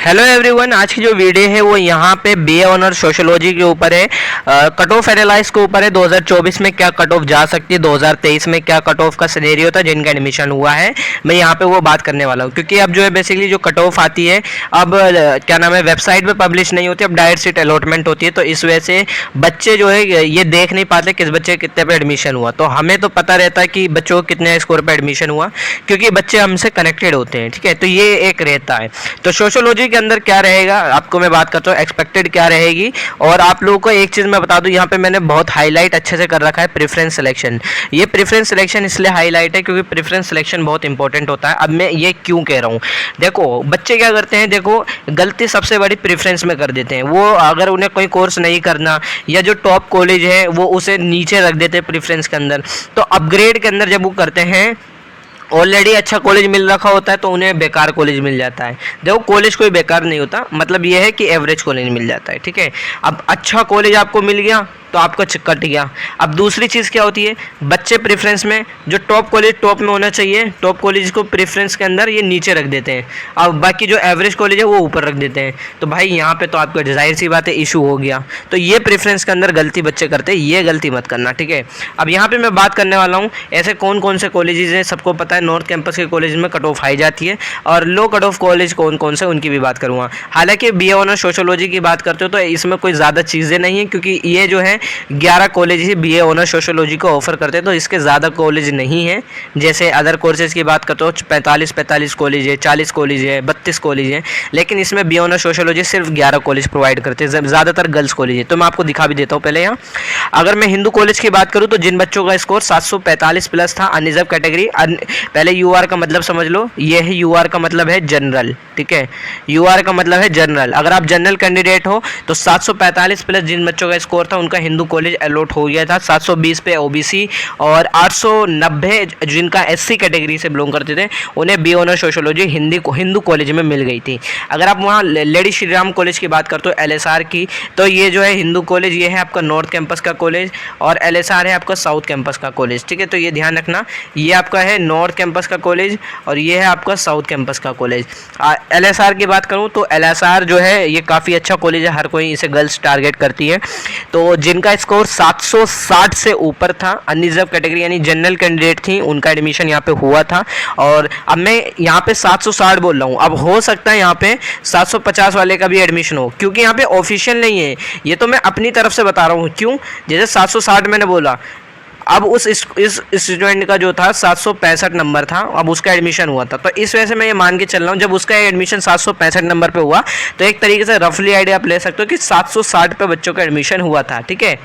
Hello everyone, आज की जो वीडियो है वो यहाँ पे बीए ऑनर सोशियोलॉजी के ऊपर है। कट ऑफ एनालाइज के ऊपर है। 2024 में क्या कट ऑफ जा सकती है, 2023 में क्या कट ऑफ का सिनेरियो था जिनका एडमिशन हुआ है, मैं यहाँ पे वो बात करने वाला हूँ। क्योंकि अब जो है बेसिकली जो कट ऑफ आती है अब क्या नाम है, वेबसाइट पे पब्लिश नहीं होती, अब डायरेक्ट सीट अलॉटमेंट होती है। तो इस वजह से बच्चे जो है ये देख नहीं पाते किस बच्चे कितने पे एडमिशन हुआ। तो हमें तो पता रहता है कि बच्चों को कितने स्कोर पे एडमिशन हुआ, क्योंकि बच्चे हमसे कनेक्टेड होते हैं। ठीक है, तो ये एक रहता है। तो सोशियोलॉजी के अंदर क्या रहेगा आपको मैं बात करता हूँ, एक्सपेक्टेड क्या रहेगी। और आप लोगों को एक चीज़ मैं बता दूँ, यहाँ पे मैंने बहुत हाईलाइट अच्छे से कर रखा है, प्रेफरेंस सिलेक्शन। ये प्रेफरेंस सिलेक्शन इसलिए हाईलाइट है क्योंकि प्रेफरेंस सिलेक्शन बहुत इंपॉर्टेंट होता है। अब मैं ये क्यों कह रहा हूँ, देखो बच्चे क्या करते हैं, देखो गलती सबसे बड़ी प्रेफरेंस में कर देते हैं। वो अगर उन्हें कोई कोर्स नहीं करना या जो टॉप कॉलेज है वो उसे नीचे रख देते हैं प्रेफरेंस के अंदर। तो अपग्रेड के अंदर जब वो करते हैं, ऑलरेडी अच्छा कॉलेज मिल रखा होता है तो उन्हें बेकार कॉलेज मिल जाता है। देखो कॉलेज कोई बेकार नहीं होता, मतलब ये है कि एवरेज कॉलेज मिल जाता है। ठीक है, अब अच्छा कॉलेज आपको मिल गया तो आपका कट गया। अब दूसरी चीज़ क्या होती है, बच्चे प्रेफरेंस में जो टॉप कॉलेज टॉप में होना चाहिए, टॉप कॉलेज को प्रेफरेंस के अंदर ये नीचे रख देते हैं। अब बाकी जो एवरेज कॉलेज है वो ऊपर रख देते हैं। तो भाई यहाँ पे तो आपको जाहिर सी बात है इशू हो गया। तो ये प्रेफरेंस के अंदर गलती बच्चे करते हैं, ये गलती मत करना। ठीक है, अब यहाँ पे मैं बात करने वाला हूँ ऐसे कौन कौन से कॉलेजेस हैं। सबको पता है नॉर्थ कैंपस के कॉलेज में कट ऑफ आई जाती है, और लो कट ऑफ कॉलेज कौन कौन से उनकी भी बात करूँगा। हालांकि बीए ऑनर सोशियोलॉजी की बात करते हो तो इसमें कोई ज़्यादा चीज़ें नहीं है, क्योंकि ये जो है 11 कॉलेज ही बीए ऑनर सोशियोलॉजी को ऑफर करते हैं, तो इसके ज़्यादा कॉलेज नहीं है। जैसे अदर कोर्सेज की बात करते हो 45 कॉलेज है, 40 कॉलेज है, 32 कॉलेज है, लेकिन इसमें बीए ऑनर सोशियोलॉजी सिर्फ 11 कॉलेज प्रोवाइड करते हैं, ज़्यादातर गर्ल्स कॉलेज है। तो मैं आपको दिखा भी देता हूँ पहले यहाँ। अगर मैं हिंदू कॉलेज की बात करूँ तो जिन बच्चों का स्कोर 745 प्लस था, अनरिजर्व कैटेगरी। पहले यूआर का मतलब समझ लो, ये है यूआर का मतलब है जनरल। ठीक है, यूआर का मतलब है जनरल। अगर आप जनरल कैंडिडेट हो तो 745 प्लस जिन बच्चों का स्कोर था उनका हिंदू कॉलेज अलॉट हो गया था। 720 पे ओबीसी और 890 जिनका एससी कैटेगरी से बिलोंग करते थे उन्हें B honour sociology Hindu college में मिल गई थी। अगर आप वहाँ लेडी श्री राम कॉलेज की बात करते हो एलएसआर की, तो ये जो है हिंदू कॉलेज, ये है आपका नॉर्थ कैंपस का कॉलेज, और एलएसआर है आपका साउथ कैंपस का कॉलेज। ठीक है, तो ये ध्यान रखना, ये आपका है नॉर्थ कैंपस का कॉलेज और ये है आपका साउथ कैंपस का कॉलेज। एलएसआर की बात करूँ तो एलएसआर जो है ये काफ़ी अच्छा कॉलेज है, हर कोई इसे गर्ल्स टारगेट करती है। तो जिनका स्कोर 760 से ऊपर था, अनरिजर्व कैटेगरी यानी जनरल कैंडिडेट थी, उनका एडमिशन यहाँ पे हुआ था। और अब मैं यहाँ पे 760 बोल रहा हूँ, अब हो सकता है यहाँ पे 750 वाले का भी एडमिशन हो, क्योंकि यहाँ पे ऑफिशियल नहीं है। ये तो मैं अपनी तरफ से बता रहा हूँ। क्यों, जैसे 760 मैंने बोला, अब उस इस स्टूडेंट का जो था 765 नंबर था, अब उसका एडमिशन हुआ था। तो इस वजह से मैं ये मान के चल रहा हूँ जब उसका एडमिशन 765 नंबर पे हुआ तो एक तरीके से रफली आइडिया आप ले सकते हो कि 760 पे बच्चों का एडमिशन हुआ था। ठीक है,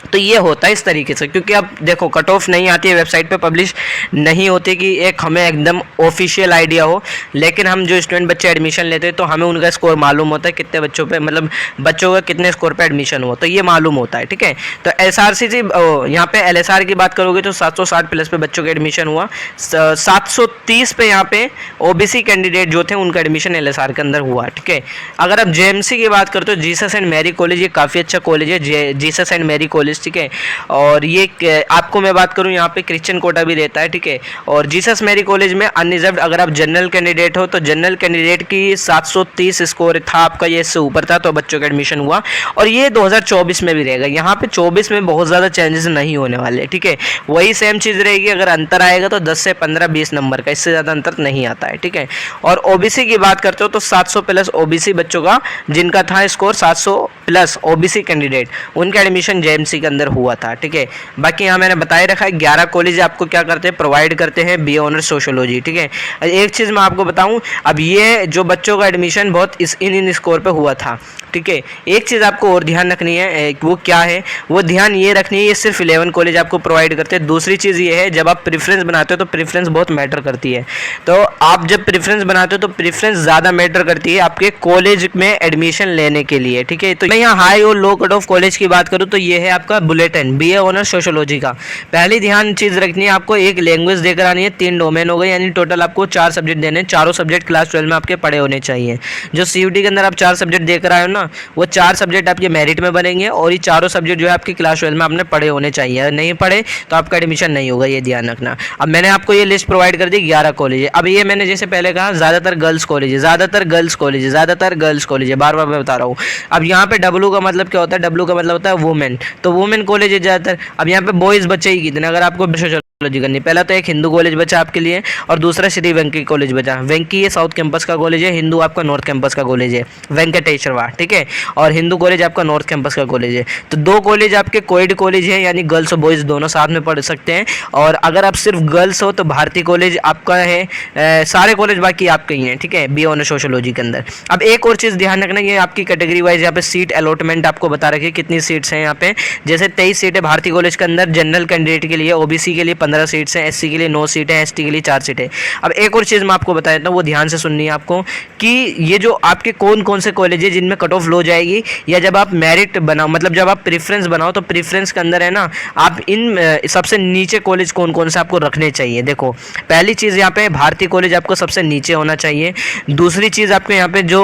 तो ये होता है इस तरीके से, क्योंकि अब देखो कट ऑफ नहीं आती है, वेबसाइट पे पब्लिश नहीं होती कि एक हमें एकदम ऑफिशियल आइडिया हो। लेकिन हम जो स्टूडेंट बच्चे एडमिशन लेते हैं तो हमें उनका स्कोर मालूम होता है, कितने बच्चों पे, मतलब बच्चों का कितने स्कोर पे एडमिशन हुआ, तो ये मालूम होता है। ठीक है, तो एसआरसी यहाँ पे एलएसआर की बात करोगे तो 760 प्लस पे बच्चों का एडमिशन हुआ। 730 पे यहाँ पे ओबीसी कैंडिडेट जो थे उनका एडमिशन एलएसआर के अंदर हुआ। ठीक है, अगर आप जेएमसी की बात करते हो, जीसस एंड मैरी कॉलेज, ये काफ़ी अच्छा कॉलेज है, जीसस एंड मैरी कॉलेज। ठीक है, और ये आपको मैं बात करूं यहाँ पे क्रिश्चियन कोटा भी रहता है। ठीक है, और जीसस मैरी कॉलेज में अनरिजर्व अगर आप जनरल कैंडिडेट हो तो जनरल कैंडिडेट की 730 स्कोर था आपका, ये इससे ऊपर था, तो बच्चों का एडमिशन हुआ। और ये 2024 में भी रहेगा, यहाँ पे 24 में बहुत ज़्यादा चेंजेस नहीं होने वाले। ठीक है, वही सेम चीज़ रहेगी, अगर अंतर आएगा तो 10 से 15-20 नंबर का, इससे ज़्यादा अंतर नहीं आता है। ठीक है, और ओबीसी की बात करते हो तो 700 प्लस ओबीसी बच्चों का जिनका था स्कोर 700 प्लस ओबीसी कैंडिडेट, उनका एडमिशन जेएमसी के अंदर हुआ था। ठीक है, बाकी यहाँ मैंने बताए रखा है 11 कॉलेज आपको क्या करते हैं, प्रोवाइड करते हैं बी ऑनर सोशियोलॉजी। ठीक है, एक चीज़ मैं आपको बताऊँ, अब ये जो बच्चों का एडमिशन बहुत इन स्कोर पे हुआ था। ठीक है, एक चीज़ आपको और ध्यान रखनी है, वो क्या है, वो ध्यान ये रखनी है, ये सिर्फ 11 कॉलेज आपको प्रोवाइड करते हैं। दूसरी चीज़ ये है, जब आप प्रेफरेंस बनाते हो तो प्रेफरेंस बहुत मैटर करती है। तो आप जब प्रेफरेंस बनाते हो तो प्रेफरेंस ज़्यादा मैटर करती है आपके कॉलेज में एडमिशन लेने के लिए। ठीक है, तो मैं यहाँ हाई और लो कट ऑफ कॉलेज की बात करूँ तो ये है आपका आपका बुलेटिन बीए ऑनर्स सोशियोलॉजी का। पहली ध्यान चीज़ रखनी है आपको, एक लैंग्वेज देकर आनी है, 3 डोमेन हो गए, यानी टोटल आपको 4 सब्जेक्ट देने हैं। चारों सब्जेक्ट क्लास 12 में आपके पढ़े होने चाहिए। जो सीयूटी के अंदर आप 4 सब्जेक्ट देकर आए हो ना, वो 4 सब्जेक्ट आपके मेरिट में बनेंगे और ये चारों सब्जेक्ट जो है आपकी क्लास 12 में आपने पढ़े होने चाहिए। अगर नहीं पढ़े तो आपका एडमिशन नहीं होगा, ये ध्यान रखना। अब मैंने आपको ये लिस्ट प्रोवाइड कर दी 11 कॉलेज है। अब ये मैंने जैसे पहले कहा ज़्यादातर गर्ल्स कॉलेज है, ज़्यादातर गर्ल्स कॉलेज है, ज़्यादातर गर्ल्स कॉलेज है, बार बार मैं बता रहा हूँ। अब यहाँ पे डब्लू का मतलब क्या होता है? डब्लू का मतलब होता है वुमेन, तो वुमेन कॉलेज है ज़्यादातर। अब यहाँ पे बॉयज़ बच्चे ही कितने, अगर आपको सोशियोलॉजी करनी, पहला तो एक हिंदू कॉलेज बचा आपके लिए और दूसरा श्री वेंकी कॉलेज बचा। वेंकी ये साउथ कैंपस का कॉलेज है, हिंदू आपका नॉर्थ कैंपस का कॉलेज है, वेंकटेश्वर, ठीक है। और हिंदू कॉलेज आपका नॉर्थ कैंपस का कॉलेज है। तो 2 कॉलेज आपके कोएड कॉलेज है, यानी गर्ल्स और बॉयज़ दोनों साथ में पढ़ सकते हैं। और अगर आप सिर्फ गर्ल्स हो तो भारती कॉलेज आपका है, सारे कॉलेज बाकी आपके ही हैं, ठीक है, बी ऑनर्स सोशियोलॉजी के अंदर। अब एक और चीज़ ध्यान रखना, ये आपकी कैटेगरी वाइज यहाँ पे सीट अलॉटमेंट आपको बता रखी है कितनी सीट्स हैं यहाँ पे। जैसे 23 सीटें भारती कॉलेज के अंदर जनरल कैंडिडेट के लिए, ओबीसी के लिए 15 सीट्स हैं, एससी के लिए 9 सीटें, एसटी के लिए 4 सीटें। अब एक और चीज़ मैं आपको बता देता हूँ, वो ध्यान से सुननी है आपको, कि ये जो आपके कौन कौन से कॉलेज है जिनमें कट ऑफ लो जाएगी, या जब आप मेरिट बनाओ, मतलब जब आप प्रेफरेंस बनाओ, तो प्रेफरेंस के अंदर है ना, आप इन सबसे नीचे कॉलेज कौन कौन से आपको रखने चाहिए। देखो, पहली चीज़ यहाँ पे भारती कॉलेज आपको सबसे नीचे होना चाहिए। दूसरी चीज़ आपको यहाँ पे जो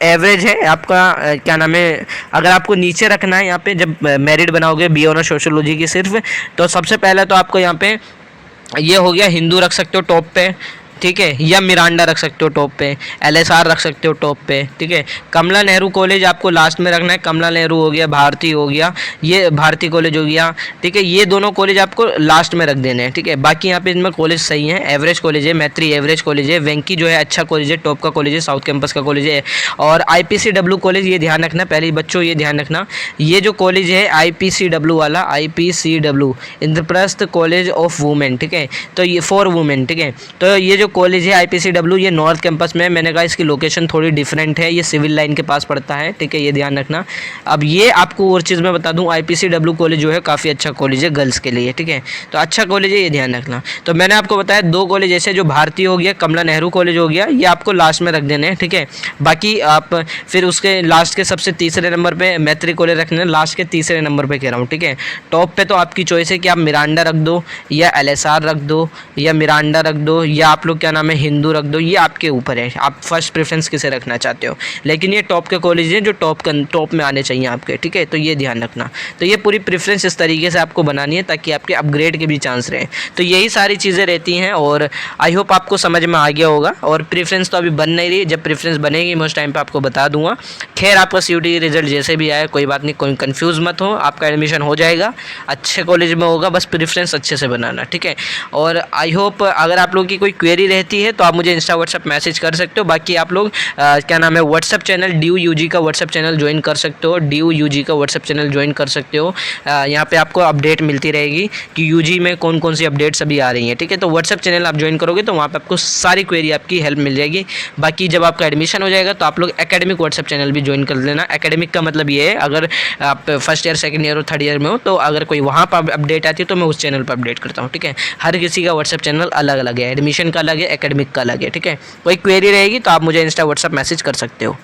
एवरेज है आपका, क्या नाम है, अगर आपको नीचे रखना है यहाँ पे जब मेरिट बनाओगे बी ऑनर्स सोशियोलॉजी की सिर्फ, तो सबसे पहले तो आपको यहाँ पे ये हो गया, हिंदू रख सकते हो टॉप पे, ठीक है, या मिरांडा रख सकते हो टॉप पे, एलएसआर रख सकते हो टॉप पे, ठीक है। कमला नेहरू कॉलेज आपको लास्ट में रखना है, कमला नेहरू हो गया, भारती हो गया, ये भारती कॉलेज हो गया, ठीक है। ये दोनों कॉलेज आपको लास्ट में रख देने हैं, ठीक है। बाकी यहाँ पे इनमें कॉलेज सही है, एवरेज कॉलेज है, मैत्री एवरेज कॉलेज है, वेंकी जो है अच्छा कॉलेज है, टॉप का कॉलेज है, साउथ कैंपस का कॉलेज है। और IPCW कॉलेज, ये ध्यान रखना पहले बच्चों, ये ध्यान रखना, ये जो कॉलेज है IPCW वाला, IPCW Indraprastha college of women, ठीक है, तो ये फॉर वुमेन, ठीक है। तो ये जो कॉलेज है IPCW, ये नॉर्थ कैंपस में, मैंने कहा इसकी लोकेशन थोड़ी डिफरेंट है, ये सिविल लाइन के पास पड़ता है, ठीक है, ये ध्यान रखना। अब ये आपको और चीज़ मैं बता दूं, IPCW कॉलेज जो है काफ़ी अच्छा कॉलेज है गर्ल्स के लिए, ठीक है, तो अच्छा कॉलेज है, ये ध्यान रखना। तो मैंने आपको बताया 2 कॉलेज ऐसे, जो भारती हो गया, कमला नेहरू कॉलेज हो गया, ये आपको लास्ट में रख देने हैं, ठीक है। बाकी आप फिर उसके लास्ट के सबसे तीसरे नंबर पर मैत्री कॉलेज रखने हैं, लास्ट के तीसरे नंबर पर कह रहा हूँ, ठीक है। टॉप पे तो आपकी चॉइस है कि आप मिरांडा रख दो, या LSR रख दो, या मिरांडा रख दो, या आप लोग क्या नाम है हिंदू रख दो, ये आपके ऊपर है, आप फर्स्ट प्रेफरेंस किसे रखना चाहते हो। लेकिन ये टॉप के कॉलेज हैं जो टॉप में आने चाहिए आपके, ठीक है, तो ये ध्यान रखना। तो ये पूरी प्रेफरेंस इस तरीके से आपको बनानी है ताकि आपके अपग्रेड के भी चांस रहें। तो यही सारी चीज़ें रहती हैं और आई होप आपको समझ में आ गया होगा। और प्रेफरेंस तो अभी बन नहीं रही, जब प्रेफरेंस बनेगी मैं उस टाइम पर आपको बता दूंगा। खैर, आपका CUT रिजल्ट जैसे भी आए कोई बात नहीं, कोई कन्फ्यूज़ मत हो, आपका एडमिशन हो जाएगा, अच्छे कॉलेज में होगा, बस प्रेफरेंस अच्छे से बनाना, ठीक है। और आई होप अगर आप लोगों की कोई क्वेरी रहती है तो आप मुझे इंस्टा व्हाट्सएप मैसेज कर सकते हो। बाकी आप लोग क्या नाम है व्हाट्सएप चैनल DUUG का व्हाट्सएप चैनल ज्वाइन कर सकते हो, DUUG का व्हाट्सएप चैनल ज्वाइन कर सकते हो। यहाँ पे आपको अपडेट मिलती रहेगी कि UG में कौन कौन सी अपडेट्स अभी आ रही हैं, ठीक है। तो व्हाट्सएप चैनल आप ज्वाइन करोगे तो वहाँ पे आपको सारी क्वेरी आपकी हेल्प मिल जाएगी। बाकी जब आपका एडमिशन हो जाएगा तो आप लोग एकेडमिक व्हाट्सएप चैनल भी ज्वाइन कर लेना। एकेडमिक का मतलब ये है, अगर आप फर्स्ट ईयर, सेकेंड ईयर और थर्ड ईयर में हो तो अगर कोई वहाँ पर अपडेट आती है तो मैं उस चैनल पर अपडेट करता हूँ, ठीक है। हर किसी का व्हाट्सएप चैनल अलग अलग है, एडमिशन का अलग है, एकेडमिक का अलग है, ठीक है। कोई क्वेरी रहेगी तो आप मुझे इंस्टा व्हाट्सएप मैसेज कर सकते हो।